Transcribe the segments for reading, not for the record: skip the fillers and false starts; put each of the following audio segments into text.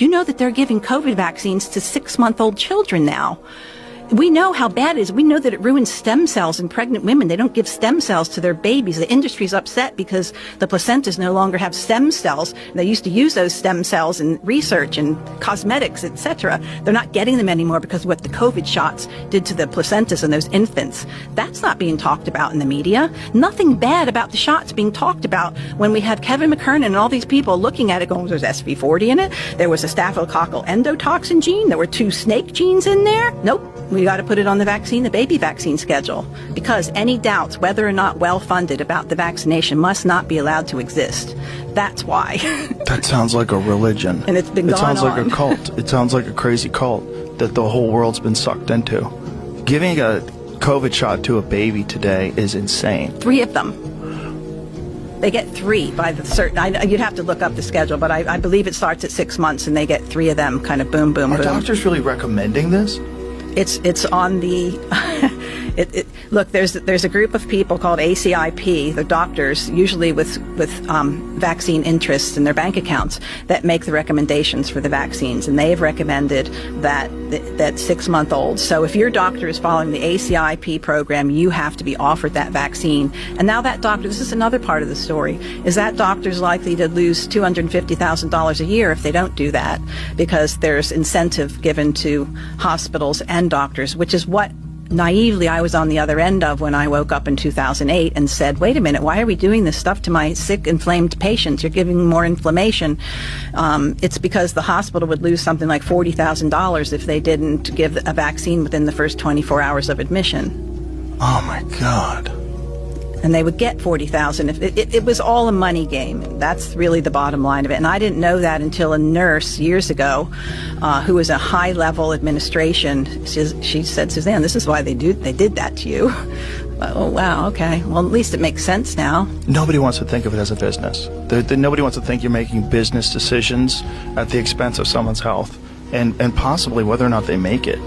You know that they're giving COVID vaccines to 6-month-old children now. We know how bad it is. We know that it ruins stem cells in pregnant women. They don't give stem cells to their babies. The industry's upset because the placentas no longer have stem cells. They used to use those stem cells in research and cosmetics, etc. They're not getting them anymore because of what the COVID shots did to the placentas and those infants. That's not being talked about in the media. Nothing bad about the shots being talked about when we have Kevin McKernan and all these people looking at it going, there's SV40 in it. There was a staphylococcal endotoxin gene. There were 2 snake genes in there. Nope. We got to put it on the baby vaccine schedule, because any doubts, whether or not well-funded, about the vaccination must not be allowed to exist. That's why. That sounds like a religion. And it's been going on. It sounds like a cult. It sounds like a crazy cult that the whole world's been sucked into. Giving a COVID shot to a baby today is insane. 3 of them. They get 3 by the certain. You'd have to look up the schedule, but I believe it starts at 6 months, and they get 3 of them. Kind of boom, boom, boom. Are doctors really recommending this? It's on the look, there's a group of people called ACIP, the doctors, usually with vaccine interests in their bank accounts, that make the recommendations for the vaccines, and they have recommended that 6-month-olds. So if your doctor is following the ACIP program, you have to be offered that vaccine. And now that doctor, this is another part of the story, is that doctor's likely to lose $250,000 a year if they don't do that, because there's incentive given to hospitals and doctors, which is what naively I was on the other end of when I woke up in 2008 and said, wait a minute, why are we doing this stuff to my sick, inflamed patients? You're giving more inflammation. It's because the hospital would lose something like $40,000 if they didn't give a vaccine within the first 24 hours of admission. Oh my God. And they would get $40,000. It was all a money game. That's really the bottom line of it. And I didn't know that until a nurse years ago, who was a high-level administration, she said, Suzanne, this is why they did that to you. Oh, wow, okay. Well, at least it makes sense now. Nobody wants to think of it as a business. Nobody wants to think you're making business decisions at the expense of someone's health, and possibly whether or not they make it.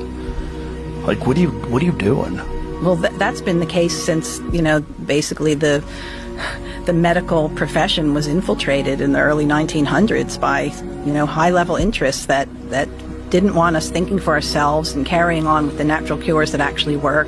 Like, what are you doing? Well, that's been the case since, basically the medical profession was infiltrated in the early 1900s by, high-level interests that didn't want us thinking for ourselves and carrying on with the natural cures that actually work.